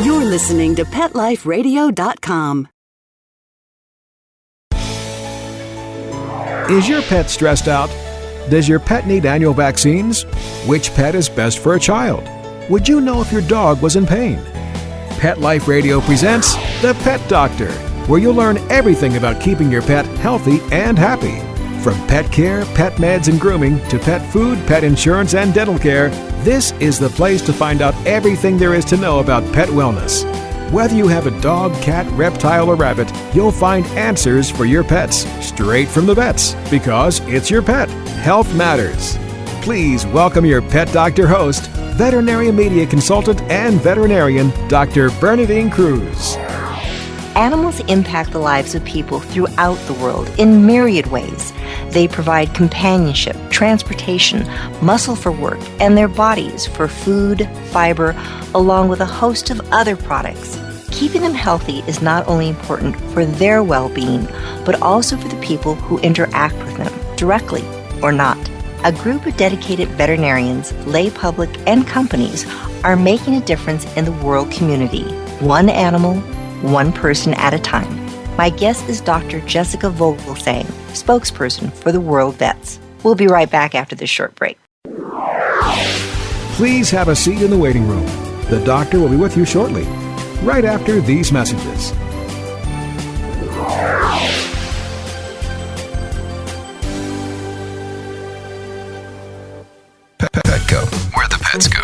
You're listening to PetLifeRadio.com. Is your pet stressed out? Does your pet need annual vaccines? Which pet is best for a child? Would you know if your dog was in pain? Pet Life Radio presents The Pet Doctor, where you'll learn everything about keeping your pet healthy and happy. From pet care, pet meds and grooming, to pet food, pet insurance, and dental care, this is the place to find out everything there is to know about pet wellness. Whether you have a dog, cat, reptile, or rabbit, you'll find answers for your pets straight from the vets, because it's your pet. Health matters. Please welcome your Pet Doctor host, veterinary media consultant and veterinarian, Dr. Bernadine Cruz. Animals impact the lives of people throughout the world in myriad ways. They provide companionship, transportation, muscle for work, and their bodies for food, fiber, along with a host of other products. Keeping them healthy is not only important for their well-being, but also for the people who interact with them, directly or not. A group of dedicated veterinarians, lay public, and companies are making a difference in the world community, one animal, one person at a time. My guest is Dr. Jessica Vogelsang, spokesperson for the World Vets. We'll be right back after this short break. Please have a seat in the waiting room. The doctor will be with you shortly, right after these messages. Petco, where the pets go.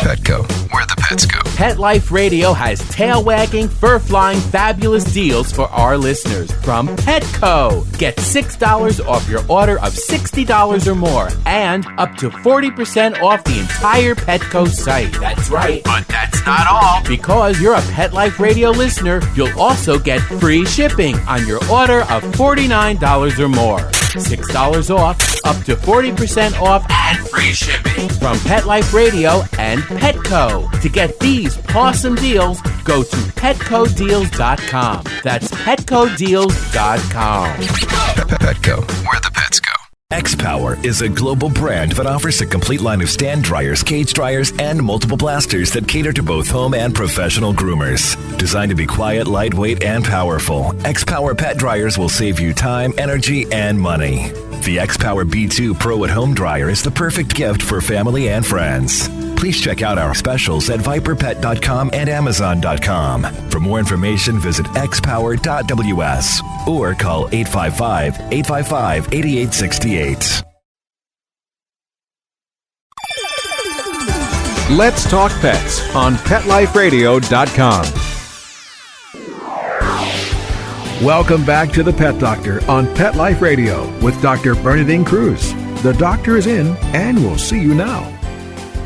Petco, where the pets go. Pet Life Radio has tail-wagging, fur-flying, fabulous deals for our listeners from Petco. Get $6 off your order of $60 or more, and up to 40% off the entire Petco site. That's right, but that's not all. Because you're a Pet Life Radio listener, you'll also get free shipping on your order of $49 or more. $6 off, up to 40% off, and free shipping from Pet Life Radio and Petco. To get these awesome deals, go to PetcoDeals.com. That's PetcoDeals.com. Petco, where the pets go. X-Power is a global brand that offers a complete line of stand dryers, cage dryers, and multiple blasters that cater to both home and professional groomers. Designed to be quiet, lightweight, and powerful, X-Power pet dryers will save you time, energy, and money. The X-Power B2 Pro at Home Dryer is the perfect gift for family and friends. Please check out our specials at viperpet.com and amazon.com. For more information, visit xpower.ws or call 855-855-8868. Let's talk pets on PetLifeRadio.com. Welcome back to the Pet Doctor on Pet Life Radio with Dr. Bernadine Cruz. The doctor is in, and we'll see you now.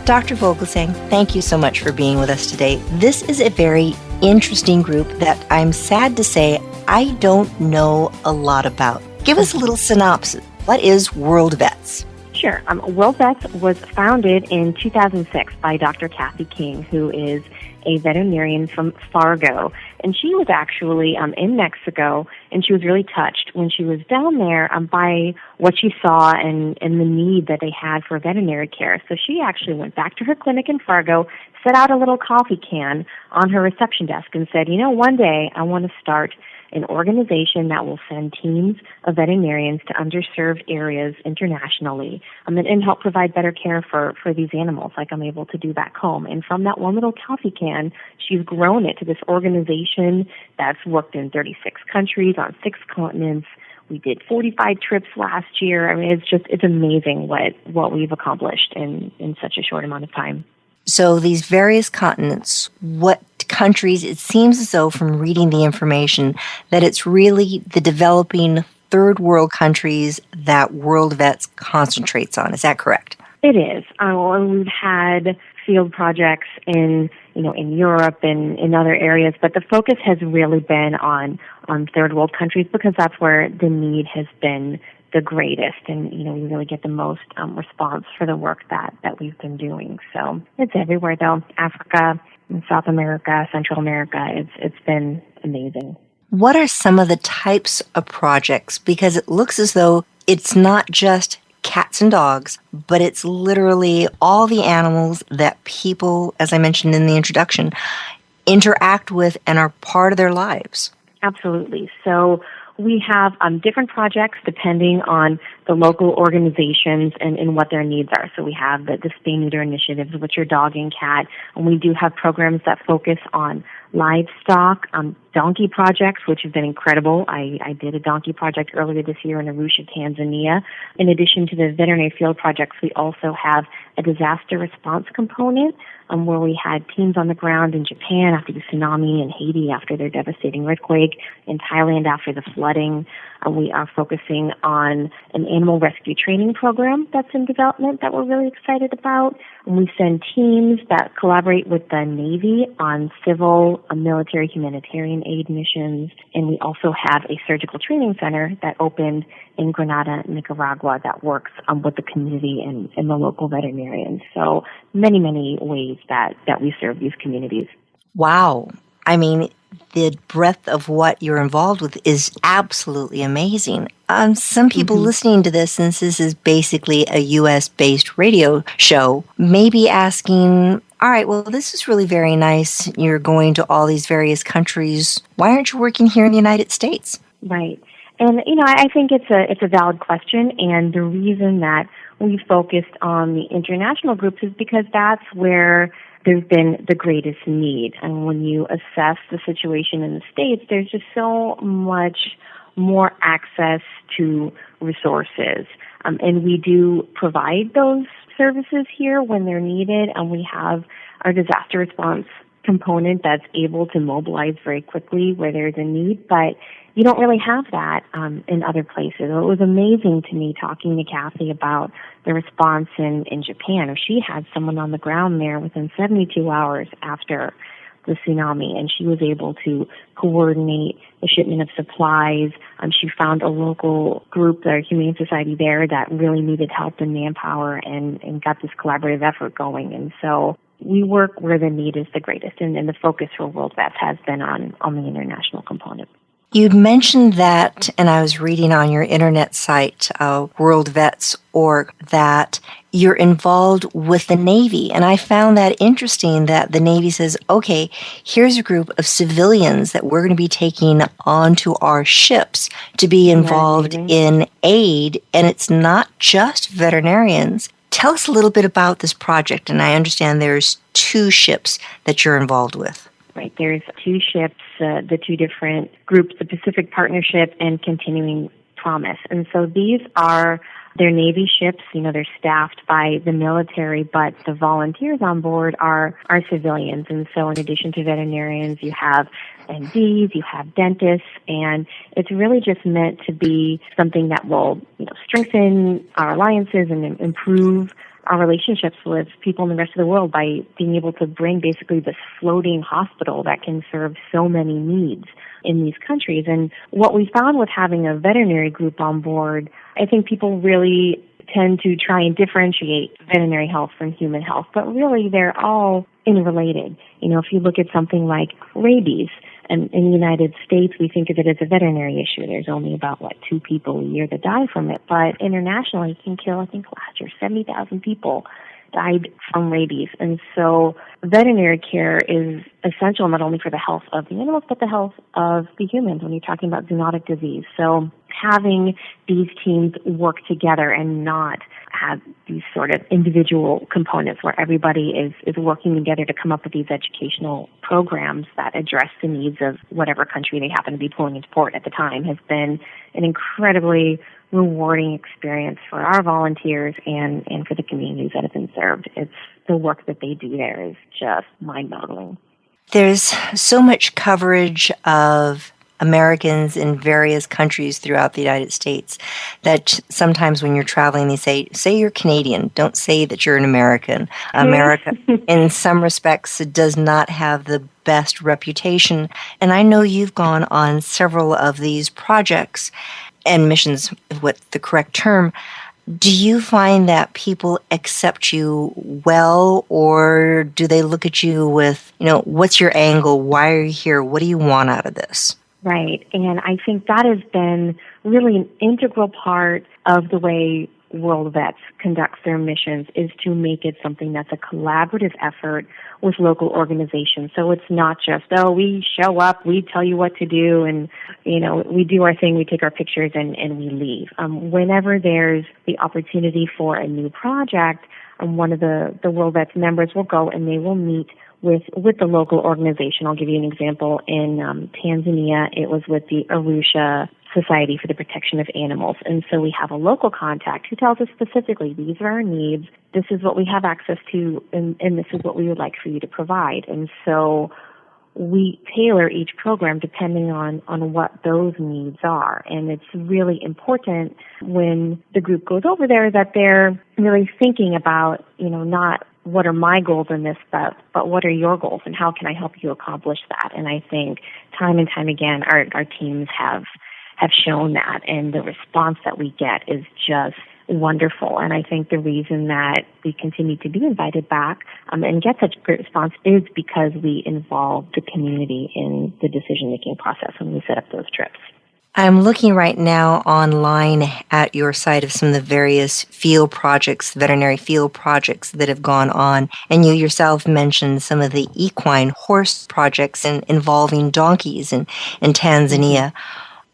Dr. Vogelsang, thank you so much for being with us today. This is a very interesting group that I'm sad to say I don't know a lot about. Give us a little synopsis. What is World Vets? Sure. World Vets was founded in 2006 by Dr. Kathy King, who is a veterinarian from Fargo. And she was actually in Mexico, and she was really touched when she was down there by what she saw and the need that they had for veterinary care. So she actually went back to her clinic in Fargo, set out a little coffee can on her reception desk and said, one day I want to start an organization that will send teams of veterinarians to underserved areas internationally and help provide better care for these animals like I'm able to do back home. And from that one little coffee can, she's grown it to this organization that's worked in 36 countries on 6 continents. We did 45 trips last year. It's amazing what we've accomplished in such a short amount of time. So these various continents, what countries, it seems as though from reading the information that it's really the developing third world countries that World Vets concentrates on. Is that correct? It is. We've had field projects in Europe and in other areas, but the focus has really been on third world countries because that's where the need has been the greatest, and we really get the most response for the work that we've been doing. So it's everywhere, though. Africa, South America, Central America. It's been amazing. What are some of the types of projects? Because it looks as though it's not just cats and dogs, but it's literally all the animals that people, as I mentioned in the introduction, interact with and are part of their lives. Absolutely. So we have different projects depending on the local organizations and what their needs are. So we have the Spay Neuter initiatives, which are dog and cat, and we do have programs that focus on livestock, donkey projects, which have been incredible. I did a donkey project earlier this year in Arusha, Tanzania. In addition to the veterinary field projects, we also have a disaster response component where we had teams on the ground in Japan after the tsunami, in Haiti after their devastating earthquake, in Thailand after the flooding. We are focusing on an animal rescue training program that's in development that we're really excited about. And we send teams that collaborate with the Navy on civil, military, humanitarian aid missions. And we also have a surgical training center that opened in Granada, Nicaragua, that works with the community and the local veterinarians. So many, many ways that we serve these communities. Wow. I mean, the breadth of what you're involved with is absolutely amazing. Some people listening to this, since this is basically a U.S.-based radio show, may be asking, all right, well, this is really very nice. You're going to all these various countries. Why aren't you working here in the United States? Right. And, I think it's a valid question. And the reason that we focused on the international groups is because that's where there's been the greatest need. And when you assess the situation in the States, there's just so much more access to resources. And we do provide those services here when they're needed, and we have our disaster response component that's able to mobilize very quickly where there's a need, but you don't really have that in other places. It was amazing to me talking to Kathy about the response in Japan. She had someone on the ground there within 72 hours after the tsunami, and she was able to coordinate the shipment of supplies. She found a local group, the Humane Society there, that really needed help and manpower and got this collaborative effort going. And so we work where the need is the greatest, and the focus for World Vets has been on the international component. You'd mentioned that, and I was reading on your internet site, worldvets.org, that you're involved with the Navy. And I found that interesting that the Navy says, okay, here's a group of civilians that we're going to be taking onto our ships to be involved in aid. And it's not just veterinarians. Tell us a little bit about this project. And I understand there's 2 ships that you're involved with. Right, there's 2 ships, the 2 different groups, the Pacific Partnership and Continuing Promise. And so these are their Navy ships. They're staffed by the military, but the volunteers on board are civilians. And so in addition to veterinarians, you have MDs, you have dentists, and it's really just meant to be something that will strengthen our alliances and improve our relationships with people in the rest of the world by being able to bring basically this floating hospital that can serve so many needs in these countries. And what we found with having a veterinary group on board, I think people really tend to try and differentiate veterinary health from human health, but really they're all interrelated. If you look at something like rabies, and in the United States, we think of it as a veterinary issue. There's only about, 2 people a year that die from it. But internationally, it can kill, I think last year, 70,000 people died from rabies. And so veterinary care is essential not only for the health of the animals, but the health of the humans when you're talking about zoonotic disease. So having these teams work together and not have these sort of individual components where everybody is working together to come up with these educational programs that address the needs of whatever country they happen to be pulling into port at the time has been an incredibly rewarding experience for our volunteers and for the communities that have been served. It's the work that they do there is just mind-boggling. There's so much coverage of Americans in various countries throughout the United States that sometimes when you're traveling, they say you're Canadian. Don't say that you're an American. America, in some respects, does not have the best reputation. And I know you've gone on several of these projects and missions, what the correct term. Do you find that people accept you well, or do they look at you with, what's your angle? Why are you here? What do you want out of this? Right. And I think that has been really an integral part of the way World Vets conducts their missions is to make it something that's a collaborative effort with local organizations. So it's not just, we show up, we tell you what to do, and, we do our thing, we take our pictures, and we leave. Whenever there's the opportunity for a new project, one of the World Vets members will go and they will meet with the local organization. I'll give you an example. In Tanzania, it was with the Arusha Society for the Protection of Animals. And so we have a local contact who tells us specifically, these are our needs, this is what we have access to, and this is what we would like for you to provide. And so we tailor each program depending on what those needs are. And it's really important when the group goes over there that they're really thinking about, not what are my goals in this, but what are your goals and how can I help you accomplish that? And I think time and time again, our teams have shown that, and the response that we get is just wonderful. And I think the reason that we continue to be invited back and get such a great response is because we involve the community in the decision-making process when we set up those trips. I'm looking right now online at your site of some of the various field projects, veterinary field projects that have gone on. And you yourself mentioned some of the equine horse projects involving donkeys in Tanzania.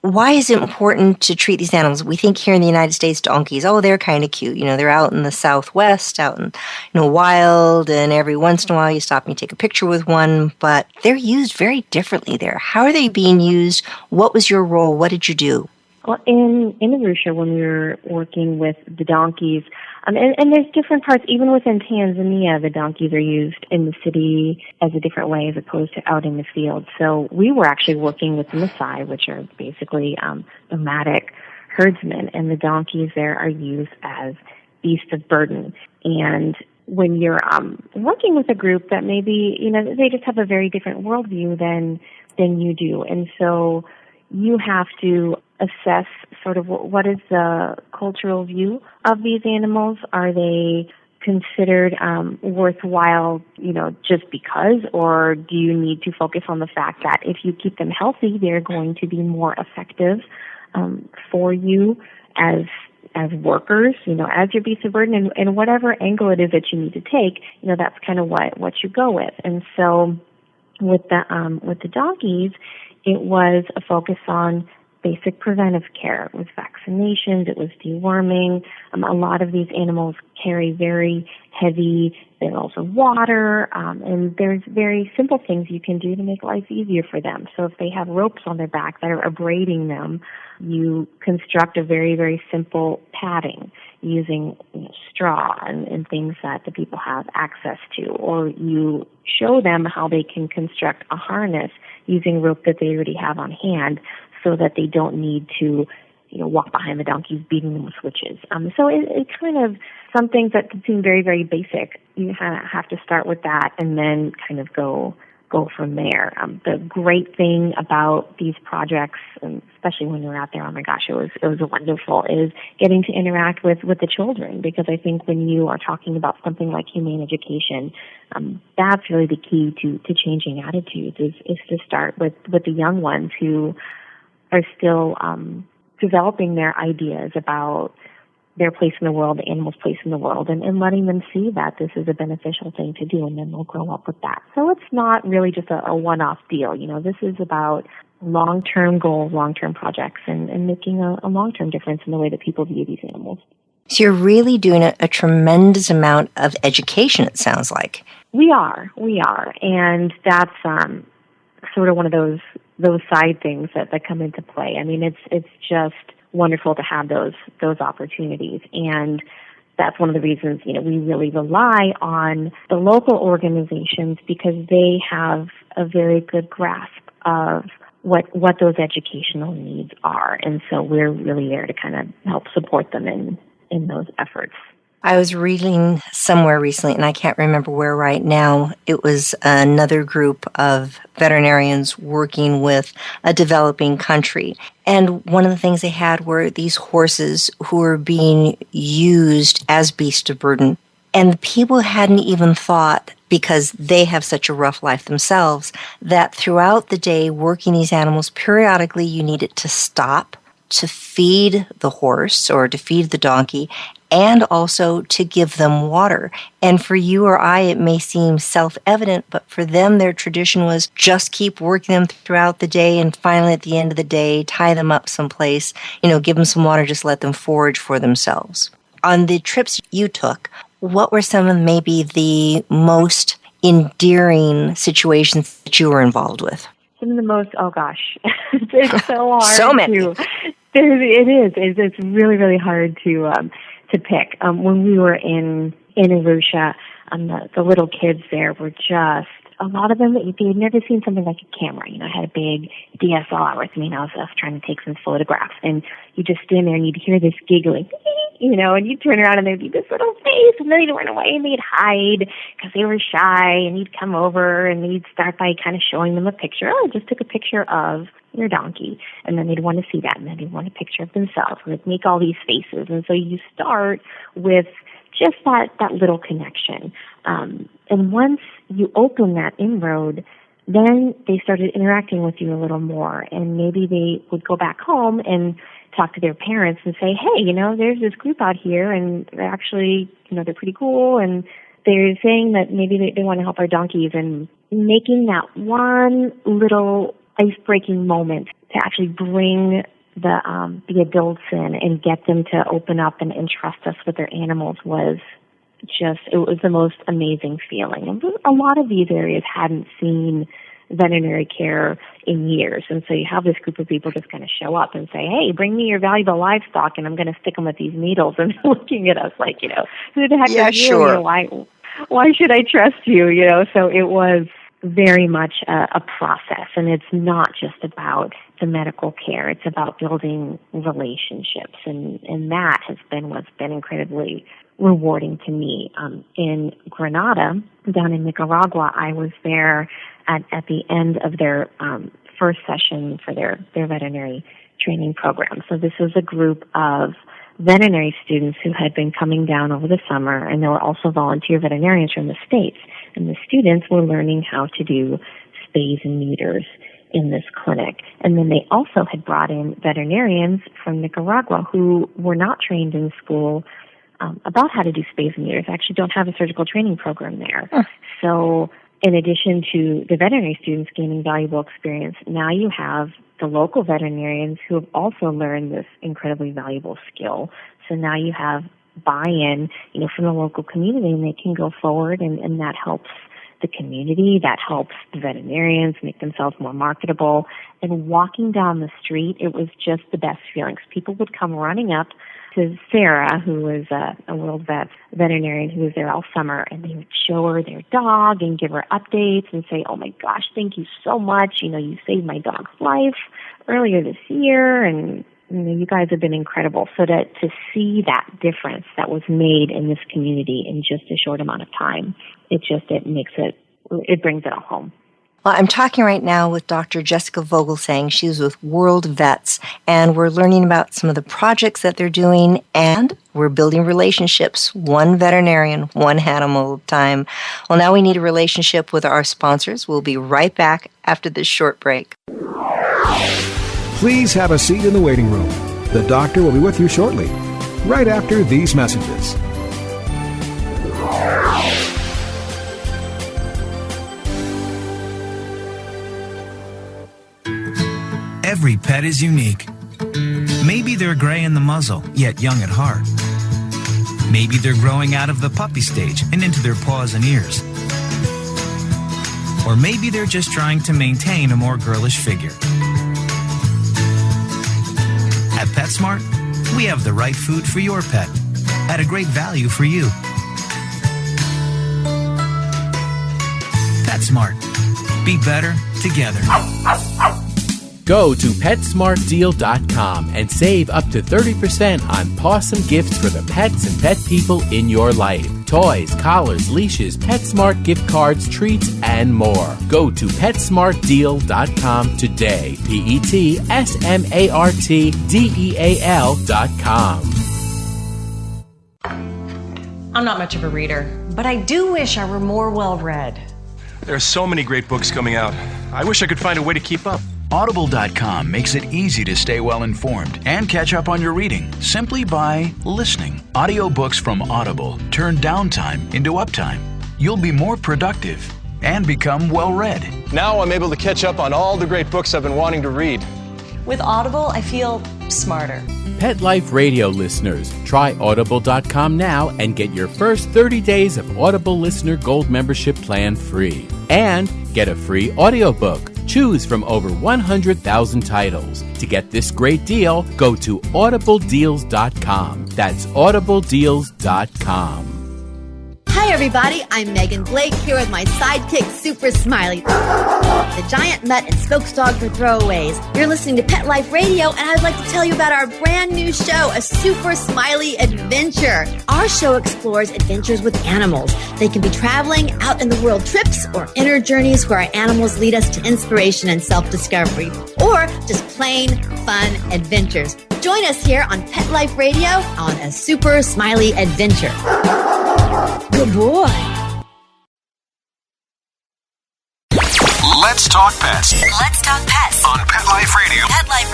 Why is it important to treat these animals? We think here in the United States, donkeys, they're kind of cute. They're out in the Southwest, out in wild, and every once in a while you stop and you take a picture with one, but they're used very differently there. How are they being used? What was your role? What did you do? Well, in Arusha, when we were working with the donkeys, and there's different parts, even within Tanzania, the donkeys are used in the city as a different way as opposed to out in the field. So we were actually working with the Maasai, which are basically nomadic herdsmen, and the donkeys there are used as beasts of burden. And when you're working with a group that maybe, they just have a very different worldview than you do. And so you have to assess sort of what is the cultural view of these animals. Are they considered worthwhile, just because, or do you need to focus on the fact that if you keep them healthy, they're going to be more effective for you as workers, as your beast of burden, and whatever angle it is that you need to take, that's kind of what you go with. And so with the donkeys, it was a focus on basic preventive care. It was vaccinations, it was deworming. A lot of these animals carry very heavy bales of water, and there's very simple things you can do to make life easier for them. So if they have ropes on their back that are abrading them, you construct a very, very simple padding using straw and things that the people have access to, or you show them how they can construct a harness using rope that they already have on hand, so that they don't need to, walk behind the donkeys beating them with switches. So it's kind of some things that seem very, very basic. You have to start with that and then kind of go from there. The great thing about these projects, and especially when you're out there, oh my gosh, it was wonderful, is getting to interact with the children, because I think when you are talking about something like humane education, that's really the key to changing attitudes, is to start with the young ones who are still developing their ideas about their place in the world, the animal's place in the world, and letting them see that this is a beneficial thing to do, and then they'll grow up with that. So it's not really just a one-off deal. This is about long-term goals, long-term projects, and making a long-term difference in the way that people view these animals. So you're really doing a tremendous amount of education, it sounds like. We are. And that's sort of one of those side things that come into play. I mean, it's just wonderful to have those opportunities, and that's one of the reasons we really rely on the local organizations, because they have a very good grasp of what those educational needs are, and so we're really there to kind of help support them in those efforts. I was reading somewhere recently, and I can't remember where right now, it was another group of veterinarians working with a developing country. And one of the things they had were these horses who were being used as beasts of burden. And the people hadn't even thought, because they have such a rough life themselves, that throughout the day working these animals, periodically you needed to stop to feed the horse or to feed the donkey and also to give them water. And for you or I, it may seem self-evident, but for them, their tradition was just keep working them throughout the day, and finally at the end of the day, tie them up someplace, give them some water, just let them forage for themselves. On the trips you took, what were some of maybe the most endearing situations that you were involved with? Some of the most, oh gosh, it's so hard. So many. It's really, really hard to pick. When we were in Arusha, the little kids there were just, a lot of them, they had never seen something like a camera. I had a big DSLR with me, and I was trying to take some photographs. And you just stand there and you'd hear this giggling, and you'd turn around and there'd be this little face, and then they'd run away and they'd hide because they were shy, and you'd come over and you'd start by kind of showing them a picture. Oh, I just took a picture of your donkey. And then they'd want to see that, and then they'd want a picture of themselves, and they'd make all these faces. And so you start with just that little connection. And once you open that inroad, then they started interacting with you a little more. And maybe they would go back home and talk to their parents and say, hey, there's this group out here, and they're actually, they're pretty cool, and they're saying that maybe they want to help our donkeys. And making that one little ice-breaking moment to actually bring the adults in and get them to open up and entrust us with their animals was it was the most amazing feeling. And a lot of these areas hadn't seen veterinary care in years. And so you have this group of people just kind of show up and say, hey, bring me your valuable livestock, and I'm going to stick them with these needles. And they're looking at us like, who the heck are you? Sure. Why should I trust you? So it was very much a process, and it's not just about the medical care. It's about building relationships, and that has been what's been incredibly rewarding to me. In Granada, down in Nicaragua, I was there at the end of their first session for their veterinary training program. So this was a group of veterinary students who had been coming down over the summer, and there were also volunteer veterinarians from the States. And the students were learning how to do spays and neuters in this clinic. And then they also had brought in veterinarians from Nicaragua who were not trained in school about how to do spays and neuters. Actually don't have a surgical training program there. So in addition to the veterinary students gaining valuable experience, now you have the local veterinarians who have also learned this incredibly valuable skill. So now you have buy-in, from the local community, and they can go forward, and that helps the community, that helps the veterinarians make themselves more marketable. And walking down the street, it was just the best feelings. People would come running up to Sarah, who was a World Vet veterinarian who was there all summer, and they would show her their dog and give her updates and say, oh my gosh, thank you so much. You saved my dog's life earlier this year, and you guys have been incredible. So to see that difference that was made in this community in just a short amount of time, it brings it all home. Well, I'm talking right now with Dr. Jessica Vogelsang. She's with World Vets, and we're learning about some of the projects that they're doing, and we're building relationships, one veterinarian, one animal at a time. Well, now we need a relationship with our sponsors. We'll be right back after this short break. Please have a seat in the waiting room. The doctor will be with you shortly, right after these messages. Every pet is unique. Maybe they're gray in the muzzle, yet young at heart. Maybe they're growing out of the puppy stage and into their paws and ears. Or maybe they're just trying to maintain a more girlish figure. At PetSmart, we have the right food for your pet at a great value for you. PetSmart. Be better together. Go to PetSmartDeal.com and save up to 30% on awesome gifts for the pets and pet people in your life. Toys, collars, leashes, PetSmart gift cards, treats, and more. Go to PetSmartDeal.com today. PetSmartDeal.com. I'm not much of a reader, but I do wish I were more well-read. There are so many great books coming out. I wish I could find a way to keep up. Audible.com makes it easy to stay well informed and catch up on your reading simply by listening. Audiobooks from Audible turn downtime into uptime. You'll be more productive and become well read. Now I'm able to catch up on all the great books I've been wanting to read. With Audible, I feel smarter. Pet Life Radio listeners, try Audible.com now and get your first 30 days of Audible Listener Gold membership plan free. And get a free audiobook. Choose from over 100,000 titles. To get this great deal, go to audibledeals.com. That's audibledeals.com. Hi everybody, I'm Megan Blake here with my sidekick Super Smiley, the giant mutt and spokes dog for throwaways. You're listening to Pet Life Radio, and I'd like to tell you about our brand new show, A Super Smiley Adventure. Our show explores adventures with animals. They can be traveling, out in the world trips, or inner journeys where our animals lead us to inspiration and self-discovery, or just plain fun adventures. Join us here on Pet Life Radio on A Super Smiley Adventure. Good boy. Let's talk pets. Let's talk pets On Pet Life Radio. Pet Life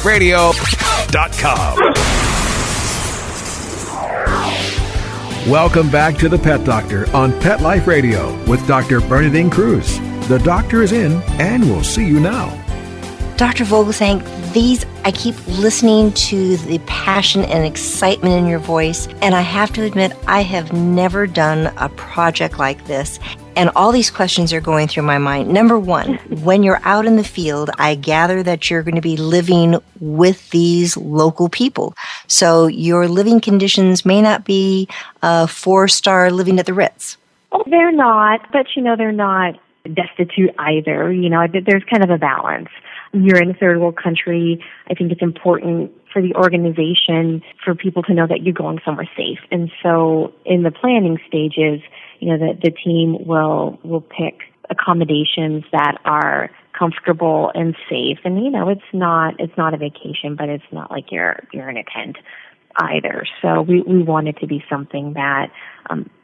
Radio. PetLifeRadio.com. Welcome back to the Pet Doctor on Pet Life Radio with Dr. Bernadine Cruz. The doctor is in, and we'll see you now. Dr. Vogelsang, I keep listening to the passion and excitement in your voice, and I have to admit, I have never done a project like this, and all these questions are going through my mind. Number one, when you're out in the field, I gather that you're going to be living with these local people. So your living conditions may not be 4-star living at the Ritz. Well, they're not, but, they're not destitute either. There's kind of a balance. You're in a third world country. I think it's important for the organization for people to know that you're going somewhere safe. And so in the planning stages, the team will pick accommodations that are comfortable and safe. And, it's not a vacation, but it's not like you're in a tent either. So we want it to be something that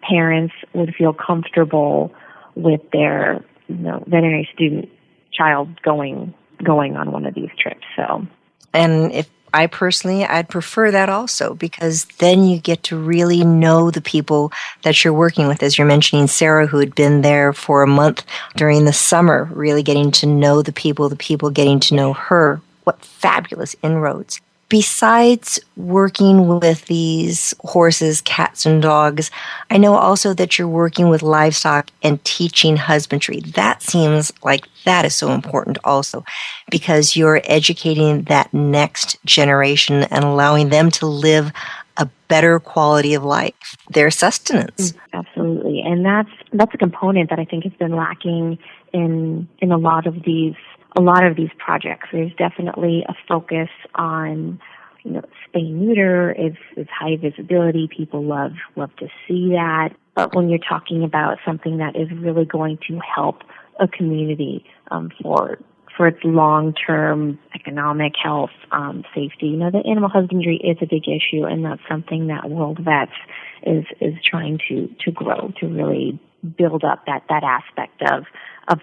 parents would feel comfortable with their veterinary student child going on one of these trips. So, and if I personally, I'd prefer that also, because then you get to really know the people that you're working with. As you're mentioning, Sarah, who had been there for a month during the summer, really getting to know the people getting to know her. What fabulous inroads. Besides working with these horses, cats, and dogs, I know also that you're working with livestock and teaching husbandry. That seems like that is so important also, because you're educating that next generation and allowing them to live a better quality of life, their sustenance. Absolutely. And that's a component that I think has been lacking in a lot of these projects. There's definitely a focus on, spay neuter is high visibility. People love to see that. But when you're talking about something that is really going to help a community for its long-term economic health, safety, the animal husbandry is a big issue, and that's something that World Vets is trying to grow, to really build up that aspect of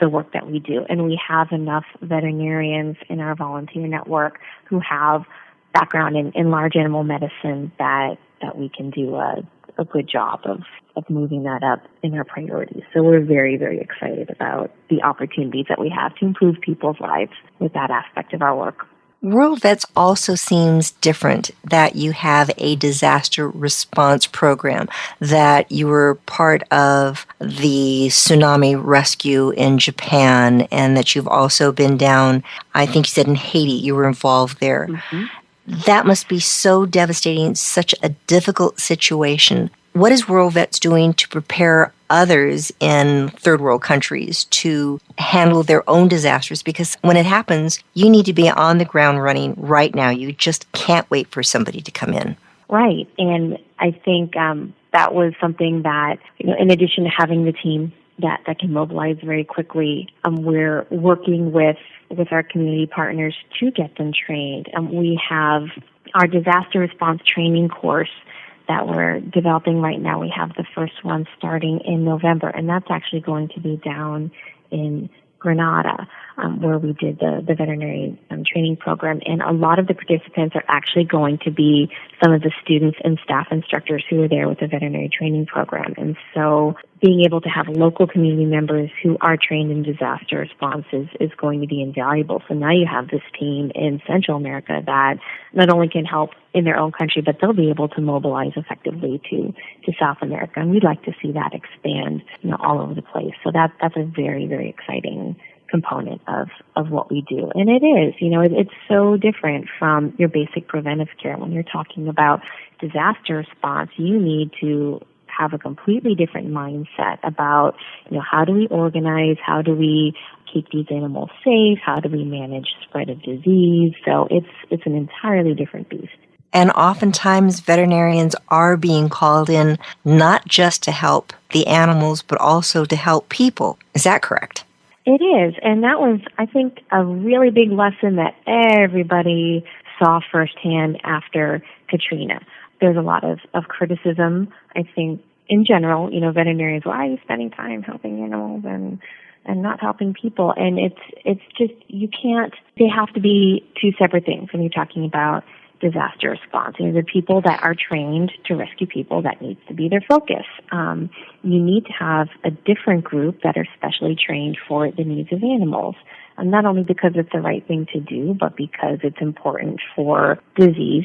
the work that we do. And we have enough veterinarians in our volunteer network who have background in large animal medicine that we can do a good job of moving that up in our priorities. So we're very, very excited about the opportunities that we have to improve people's lives with that aspect of our work. World Vets also seems different, that you have a disaster response program, that you were part of the tsunami rescue in Japan, and that you've also been down, I think you said in Haiti, you were involved there. Mm-hmm. That must be so devastating, such a difficult situation. What is World Vets doing to prepare others in third world countries to handle their own disasters? Because when it happens, you need to be on the ground running right now. You just can't wait for somebody to come in. Right. And I think that was something that, in addition to having the team that can mobilize very quickly, we're working with our community partners to get them trained. We have our disaster response training course that we're developing right now. We have the first one starting in November, and that's actually going to be down in Granada, where we did the veterinary training program. And a lot of the participants are actually going to be some of the students and staff instructors who are there with the veterinary training program. And so being able to have local community members who are trained in disaster response is going to be invaluable. So now you have this team in Central America that not only can help in their own country, but they'll be able to mobilize effectively to South America. And we'd like to see that expand, all over the place. So that's a very, very exciting component of what we do. And it is, it's so different from your basic preventive care. When you're talking about disaster response, you need to have a completely different mindset about, how do we organize, how do we keep these animals safe, how do we manage spread of disease. So it's an entirely different beast. And oftentimes veterinarians are being called in not just to help the animals, but also to help people. Is that correct? It is. And that was, I think, a really big lesson that everybody saw firsthand after Katrina. There's a lot of criticism, I think, in general, veterinarians, why are you spending time helping animals and not helping people? And it's just, you can't, they have to be two separate things when you're talking about disaster response. The people that are trained to rescue people, that needs to be their focus. You need to have a different group that are specially trained for the needs of animals. And not only because it's the right thing to do, but because it's important for disease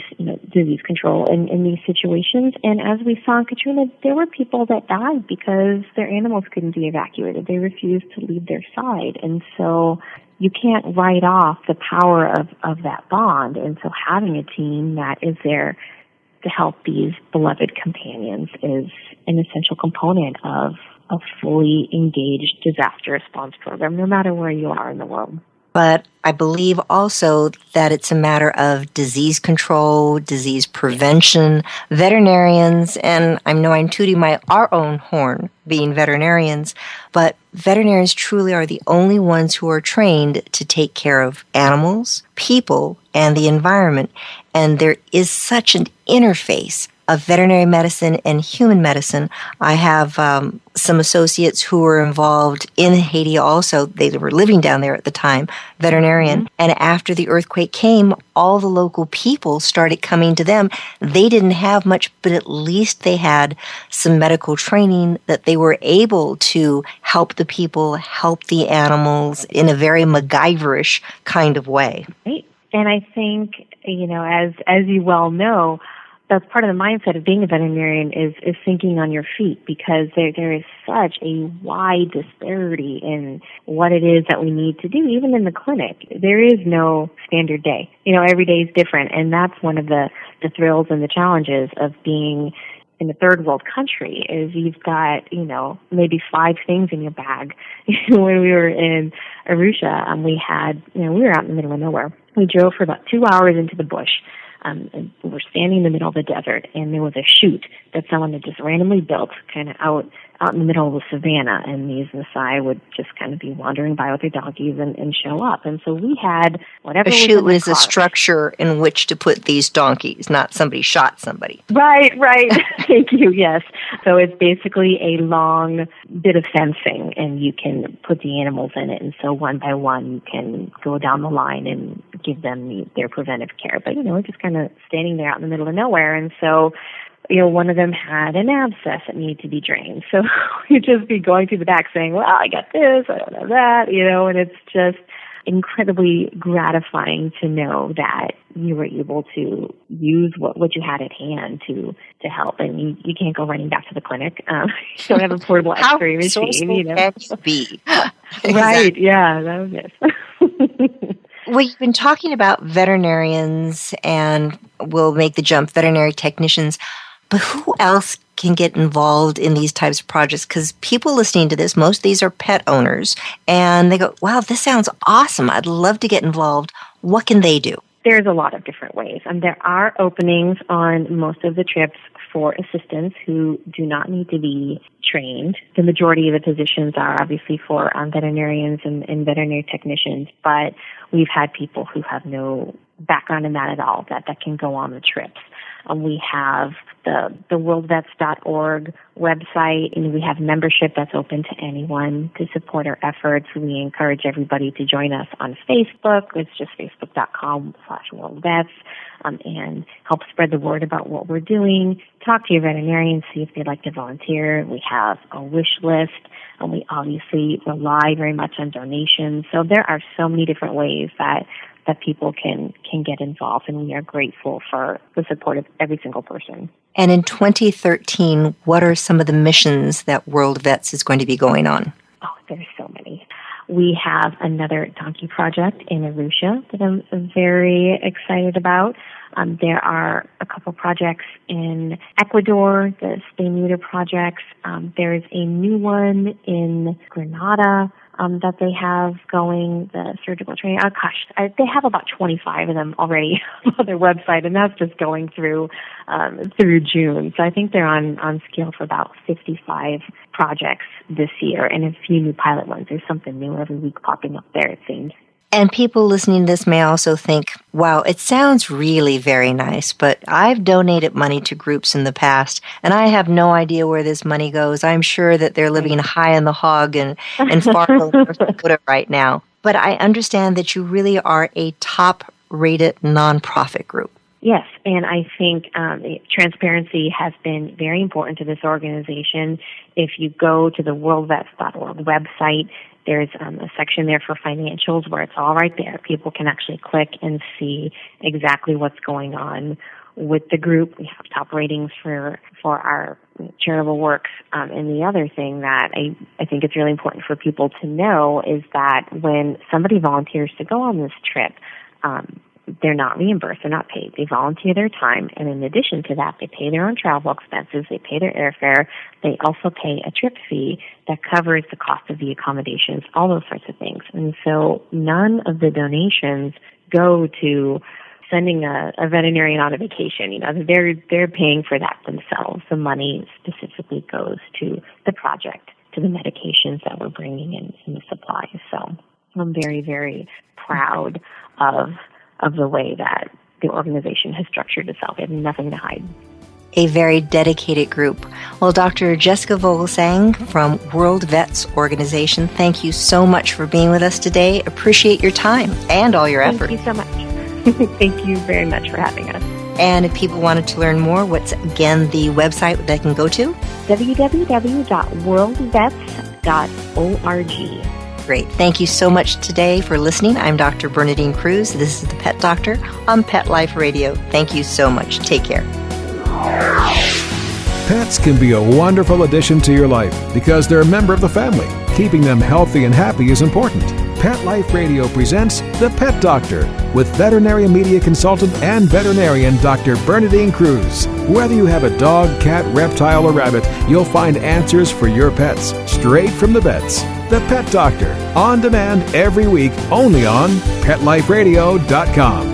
control in these situations. And as we saw in Katrina, there were people that died because their animals couldn't be evacuated. They refused to leave their side. And so you can't write off the power of that bond. And so having a team that is there to help these beloved companions is an essential component of a fully engaged disaster response program, no matter where you are in the world. But I believe also that it's a matter of disease control, disease prevention. Veterinarians, and I know I'm tooting our own horn being veterinarians, but veterinarians truly are the only ones who are trained to take care of animals, people, and the environment. And there is such an interface of veterinary medicine and human medicine. I have some associates who were involved in Haiti also. They were living down there at the time, veterinarian. Mm-hmm. And after the earthquake came, all the local people started coming to them. They didn't have much, but at least they had some medical training that they were able to help the people, help the animals in a very MacGyverish kind of way. Right. And I think, as you well know, that's part of the mindset of being a veterinarian is thinking on your feet, because there is such a wide disparity in what it is that we need to do, even in the clinic. There is no standard day. Every day is different, and that's one of the thrills and the challenges of being in a third world country is you've got, maybe 5 things in your bag. When we were in Arusha, we were out in the middle of nowhere. We drove for about 2 hours into the bush. And we were standing in the middle of the desert, and there was a chute that someone had just randomly built kind of out in the middle of the savannah, and these Maasai would just kind of be wandering by with their donkeys and show up. And so we had whatever a was chute in the was car. A structure in which to put these donkeys, not somebody shot somebody. Right. Thank you, yes. So it's basically a long bit of fencing, and you can put the animals in it, and so one by one you can go down the line and give them their preventive care. But, we're just kind of standing there out in the middle of nowhere, and so one of them had an abscess that needed to be drained. So you'd just be going through the back saying, well, I got this, I don't have that, and it's just incredibly gratifying to know that you were able to use what you had at hand to help. And you can't go running back to the clinic. You don't have a portable X-ray machine. How can you be? Right, yeah, that was it. Well, you've been talking about veterinarians, and we'll make the jump, veterinary technicians. But who else can get involved in these types of projects? Because people listening to this, most of these are pet owners, and they go, wow, this sounds awesome. I'd love to get involved. What can they do? There's a lot of different ways. There are openings on most of the trips for assistants who do not need to be trained. The majority of the positions are obviously for veterinarians and veterinary technicians, but we've had people who have no background in that at all that can go on the trips. We have the worldvets.org website, and we have membership that's open to anyone to support our efforts. We encourage everybody to join us on Facebook. It's just facebook.com/worldvets, and help spread the word about what we're doing. Talk to your veterinarian, see if they'd like to volunteer. We have a wish list, and we obviously rely very much on donations. So there are so many different ways that people can get involved, and we are grateful for the support of every single person. And in 2013, what are some of the missions that World Vets is going to be going on? Oh, there's so many. We have another donkey project in Arusha that I'm very excited about. There are a couple projects in Ecuador, the spay-neuter projects. There's a new one in Grenada that they have going, the surgical training. They have about 25 of them already on their website, and that's just going through June. So I think they're on scale for about 55 projects this year, and a few new pilot ones. There's something new every week popping up there, it seems. And people listening to this may also think, wow, it sounds really very nice, but I've donated money to groups in the past, and I have no idea where this money goes. I'm sure that they're living high in the hog and Fargo, North Dakota right now. But I understand that you really are a top-rated nonprofit group. Yes, and I think transparency has been very important to this organization. If you go to the worldvets.org website, there's a section there for financials where it's all right there. People can actually click and see exactly what's going on with the group. We have top ratings for our charitable works. And the other thing that I think it's really important for people to know is that when somebody volunteers to go on this trip, they're not reimbursed, they're not paid. They volunteer their time, and in addition to that, they pay their own travel expenses, they pay their airfare, they also pay a trip fee that covers the cost of the accommodations, all those sorts of things. And so none of the donations go to sending a veterinarian on a vacation. They're paying for that themselves. The money specifically goes to the project, to the medications that we're bringing in and the supplies. So I'm very, very proud of the way that the organization has structured itself. They have nothing to hide. A very dedicated group. Well, Dr. Jessica Vogelsang from World Vets Organization, thank you so much for being with us today. Appreciate your time and all your effort. Thank you so much. Thank you very much for having us. And if people wanted to learn more, what's again the website they can go to? www.worldvets.org. Great. Thank you so much today for listening. I'm Dr. Bernadine Cruz. This is the Pet Doctor on Pet Life Radio. Thank you so much. Take care. Pets can be a wonderful addition to your life because they're a member of the family. Keeping them healthy and happy is important. Pet Life Radio presents The Pet Doctor with veterinary media consultant and veterinarian Dr. Bernadine Cruz. Whether you have a dog, cat, reptile, or rabbit, you'll find answers for your pets straight from the vets. The Pet Doctor, on demand every week, only on PetLifeRadio.com.